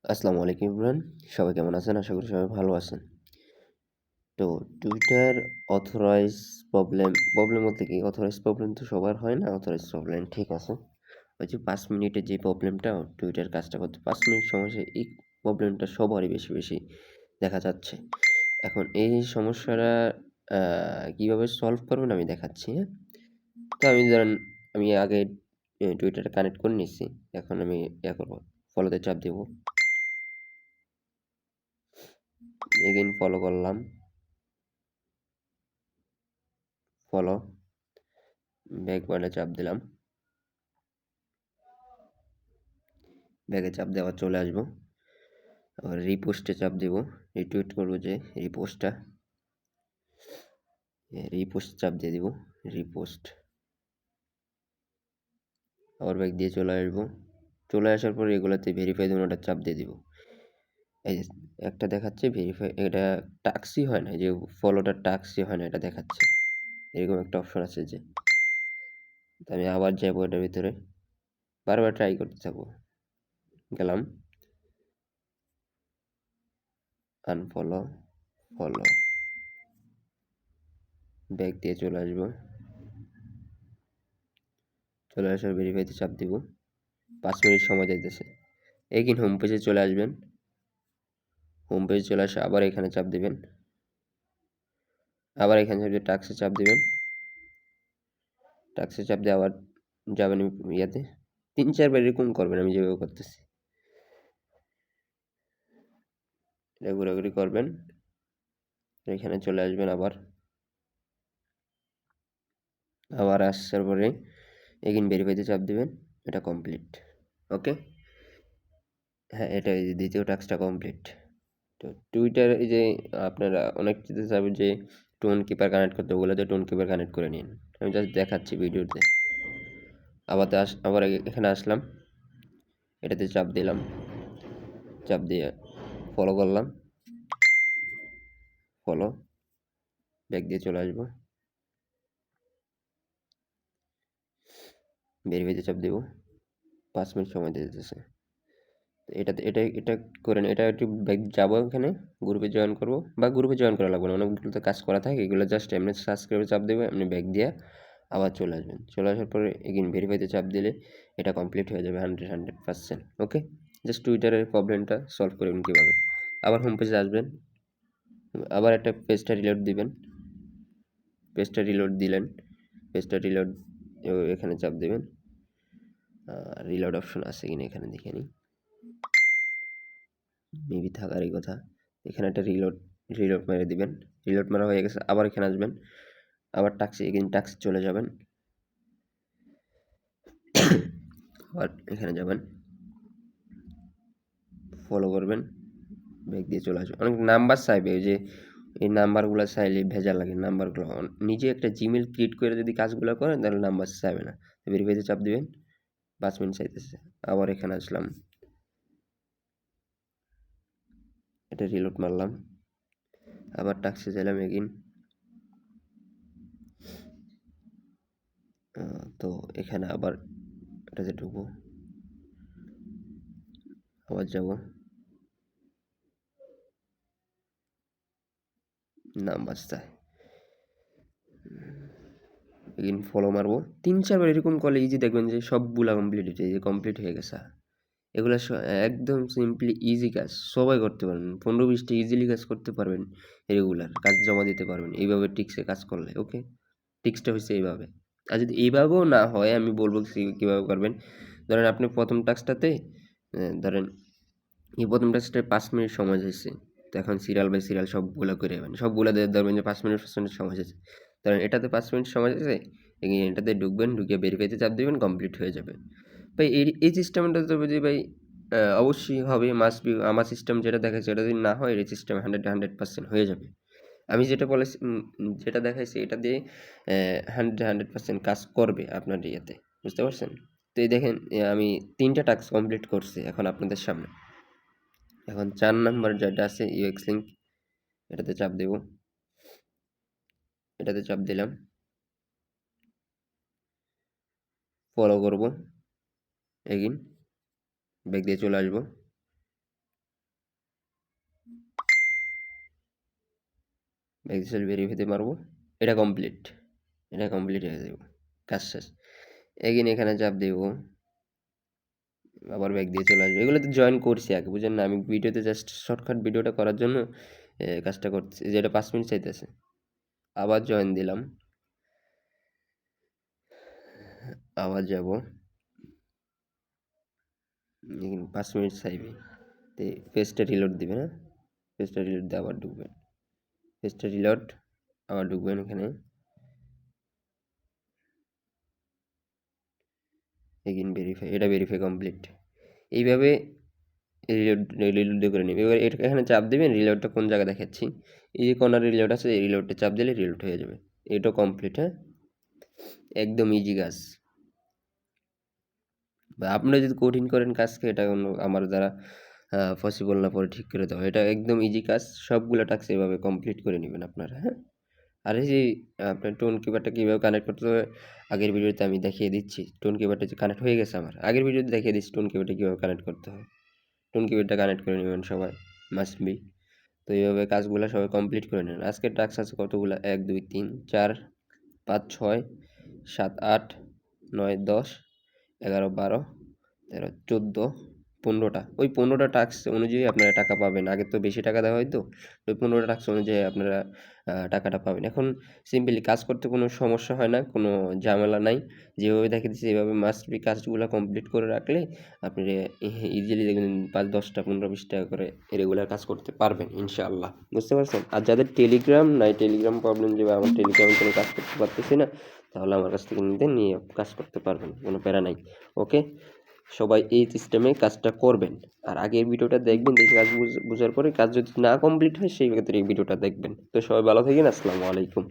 আসসালামু আলাইকুম ইমরান, সবাই কেমন আছেন? আশা করি সবাই ভালো আছেন। তো টুইটার অথরাইজ প্রবলেম বলতে কি অথরাইজ প্রবলেম তো সবার হয় না, অথরাইজ প্রবলেম ঠিক আছে। ওই যে ৫ মিনিটের যে প্রবলেমটা টুইটার কাজটা করতে ৫ মিনিট সময় এই প্রবলেমটা সবারই বেশি দেখা যাচ্ছে। এখন এই সমস্যাটা আ কিভাবে সলভ করবেন আমি দেখাচ্ছি, হ্যাঁ? তো আমি আগে টুইটারটা কানেক্ট করে নিচ্ছি। এখন আমি করব, ফলোতে চাপ দেব। এগেইন ফলো করলাম। ফলো, ব্যাক বাটনে চাপ দিলাম। ব্যাকে চাপ দিয়ে আবার চলে আসবো। আবার রিপোস্টে চাপ দিব। রিটুইট করবো যে রিপোস্টটা। রিপোস্ট চাপ দিয়ে দিব। রিপোস্ট। আবার ব্যাক দিয়ে চলে আসবো। চলে আসার পর এগুলোতে ভেরিফাই ওটা চাপ দিয়ে দিব। এই যে একটা দেখাচ্ছে ভেরিফাই, এটা টাস্কই হয় না, যে ফলোটা টাস্কই হয় না, এটা দেখাচ্ছে। এরকম একটা অপশন আছে যে। আমি আবার যাবো এটার ভিতরে, বারবার ট্রাই করতে থাকবো। গেলাম, আনফলো, ফলো, ব্যাক দিয়ে চলে আসবো। চলে আসার ভেরিফাইতে চাপ দিব। ৫ মিনিট সময় যাইতেছে। এগিন হোম পেজে চলে আসবেন। হোম পেজে চলে আসে আবার এখানে চাপ দিবেন। আবার এখানে টাক্সে চাপ দিবেন। টাক্সে চাপ দিয়ে আবার যাবেন ইয়াতে। ৩-৪ বার এরকম করবেন আমি যেভাবে করতেছি। এটা ঘোরাঘুরি করবেন। এখানে চলে আসবেন আবার। আবার আসার পরে এগিন ভেরিফাইতে চাপ দিবেন। এটা কমপ্লিট। ওকে? হ্যাঁ, এটা এই যে দ্বিতীয় টাস্কটা কমপ্লিট। তো টুইটার এই যে আপনারা অনেক কিছু চাবেন যে টোন কিপার কানেক্ট করতে, ওগুলোতে টোন কিপার কানেক্ট করে নিন। আমি জাস্ট দেখাচ্ছি ভিডিওতে। আবার এখানে আসলাম। এটাতে চাপ দিলাম। চাপ দিয়ে ফলো করলাম। ফলো, ব্যাক দিয়ে চলে আসবো। ভেরিফাইতে চাপ দেবো। ৫ মিনিট সময় দিতেছে। এটা করে নিন। এটা একটু ব্যাক যাবো, এখানে গ্রুপে জয়েন করবো, বা গ্রুপে জয়েন করা লাগবে না, অনেকগুলো তো কাজ করা থাকে, এগুলো জাস্ট এমনি সাবস্ক্রাইবে চাপ দেবে, এমনি ব্যাক দিয়ে আবার চলে আসবেন। চলে আসার পরে এগেইন ভেরিফাইতে চাপ দিলে এটা কমপ্লিট হয়ে যাবে 100%। ওকে? জাস্ট টুইটারের প্রবলেমটা সলভ করবেন কীভাবে। আবার হোম পেজে আসবেন। আবার একটা পেজটা রিলোড দিবেন। পেজটা রিলোড দিলেন। পেজটা রিলোড এখানে চাপ দেবেন। রিলোড অপশন আছে কিনা এখানে দেখে নিই। মেবি থাকারই কথা। এখানে একটা রিলোড মেরে দিবেন। রিলোড মারা হয়ে গেছে। আবার এখানে আসবেন। আবার টাক্সে চলে যাবেন। আবার এখানে যাবেন, ফলো করবেন, ব্যাক দিয়ে চলে আসবেন। অনেক নাম্বার চাইবে, ওই যে এই নাম্বারগুলো চাইলে ভেজাল লাগে। নাম্বারগুলো নিজে একটা জিমেল ক্রিয়েট করে যদি কাজগুলো করেন তাহলে নাম্বার চাইবে না। ভেরিফাইতে চাপ দিবেন। ৫ মিনিট চাইতেছে। আবার এখানে আসলাম। এটা রিলোড মারলাম। আবার টাক্সে চাইলাম এগেইন। তো এখানে আবার এটাতে ঢুকবো। আবার যাব, নাম্বার চাই। এগেইন ফলো মারবো। ৩-৪ বার এরকম করলে ইজি দেখবেন যে সবগুলা কমপ্লিট হয়ে যায়, যে কমপ্লিট হয়ে গেছে। এগুলা একদম সিম্পলি ইজি কাজ। সবাই করতে পারবেন। ১৫-২০ টা ইজিলি কাজ করতে পারবেন। রেগুলার কাজ জমা দিতে পারবেন এইভাবে টিক্সে কাজ করলে। ওকে? টিক্সটা হচ্ছে এইভাবে। আর যদি এইভাবেও না হয় আমি বলবো কীভাবে করবেন। ধরেন আপনি ১ম টাস্কটাতে ধরেন এই ১ম টাস্কটায় ৫ মিনিট সময় যাচ্ছে। তো এখন সিরিয়াল বাই সিরিয়াল সবগুলা করে যাবেন। সবগুলা ধরবেন যে ৫ মিনিট সময় যাচ্ছে। ধরেন এটাতে ৫ মিনিট সময় যাচ্ছে, এটাতে ঢুকবেন, ঢুকে ভেরিফাইতে চাপ দিবেন, কমপ্লিট হয়ে যাবে। ভাই এই সিস্টেমটা তো যে ভাই অবশ্যই হবে, মাস্ট বি। আমার সিস্টেম যেটা দেখাচ্ছে এটা যদি না হয়, এই সিস্টেম 100% হয়ে যাবে। আমি যেটা বলেছি, যেটা দেখাইছি এটা দিয়ে 100% কাজ করবে আপনার ইয়েতে। বুঝতে পারছেন? তো এই দেখেন আমি ৩টা টাস্ক কমপ্লিট করছি এখন আপনাদের সামনে। এখন ৪ নাম্বার যেটা আছে ইউএক্স লিঙ্ক, এটাতে চাপ দেব। এটাতে চাপ দিলাম। ফলো করব। এগেইন ব্যাক দিয়ে চলে আসবো। ব্যাকসেল ভেরিফাইতে মারবো, এটা কমপ্লিট হয়ে যাবে, কাজ শেষ। এগিন এখানে চাপ দেব, আবার ব্যাক দিয়ে চলে আসবে। এগুলোতে জয়েন করছি আগে, বুঝলেন না, আমি ভিডিওতে জাস্ট শর্টকাট ভিডিওটা করার জন্য কাজটা করছি, যেটা 5 মিনিট চাইতেছে। আবার জয়েন দিলাম, আবার যাব, 5 মিনিট চাইবে, তো পেজটা রিলোড দিবে, হ্যাঁ পেজটা রিলোড দিয়ে আবার ঢুকবেন, পেজটা রিলোড আবার ঢুকবেন এখানে, এগিন ভেরিফাই, এটা ভেরিফাই কমপ্লিট। এইভাবে রিলোড করে নেবে। এবার এখানে চাপ দেবেন, রিলোডটা কোন জায়গায় দেখাচ্ছি, এই যে কর্নারে রিলোড আছে, এই রিলোডটা চাপ দিলে রিলোড হয়ে যাবে। এটা কমপ্লিট, হ্যাঁ একদম ইজি কাজ। বা আপনারা যদি কঠিন করেন কাজকে, এটা আমার দ্বারা পসিবল না, পরে ঠিক করে দেওয়া। এটা একদম ইজি কাজ, সবগুলো টাস্ক এভাবে কমপ্লিট করে নেবেন আপনারা, হ্যাঁ। আর এই যে আপনার টোন কিপারটা কীভাবে কানেক্ট করতে হবে, আগের ভিডিওতে আমি দেখিয়ে দিচ্ছি। টোন কিপারটা যে কানেক্ট হয়ে গেছে আমার, আগের ভিডিওতে দেখিয়ে দিচ্ছি টোন কিপারটা কীভাবে কানেক্ট করতে হয়। টোন কিপারটা কানেক্ট করে নেবেন সবাই, মাস্ট বি। তো এইভাবে কাজগুলো সবাই কমপ্লিট করে নেন। আজকের টাস্ক আছে কতগুলো, 1 2 3 4 5 6 7 8 9 10 11 12 13 14 15টা। ওই 15টা টাস্ক অনুযায়ী আপনারা টাকা পাবেন। আগে তো বেশি টাকা দেওয়া হয়তো, ওই 15টা টাস্ক অনুযায়ী আপনারা টাকাটা পাবেন। এখন সিম্পলি কাজ করতে কোনো সমস্যা হয় না, কোনো ঝামেলা নাই। যেভাবে দেখিয়ে দিচ্ছি এভাবে মাস্ট বি কাজগুলো কমপ্লিট করে রাখলে আপনি ইজিলি দেখবেন 5 10টা 15 20 টাকা করে রেগুলার কাজ করতে পারবেন ইনশাআল্লাহ। বুঝতে পারছেন? আর যাদের টেলিগ্রাম নাই, টেলিগ্রাম প্রবলেম, যে আমার টেলিগ্রামে কোনো কাজ করতে পারতেছি না, তাহলে আমার কাছ থেকে নিয়ে কাজ করতে পারবেন, কোনো প্যারা নাই। ওকে, সবাই এই সিস্টেমে কাজটা করবেন। আর আগের ভিডিওটা দেখবেন, দেখে কাজ বোঝার পরে কাজ যদি না কমপ্লিট হয় সেই ক্ষেত্রে এই ভিডিওটা দেখবেন। তো সবাই ভালো থাকেন, আসসালামু আলাইকুম।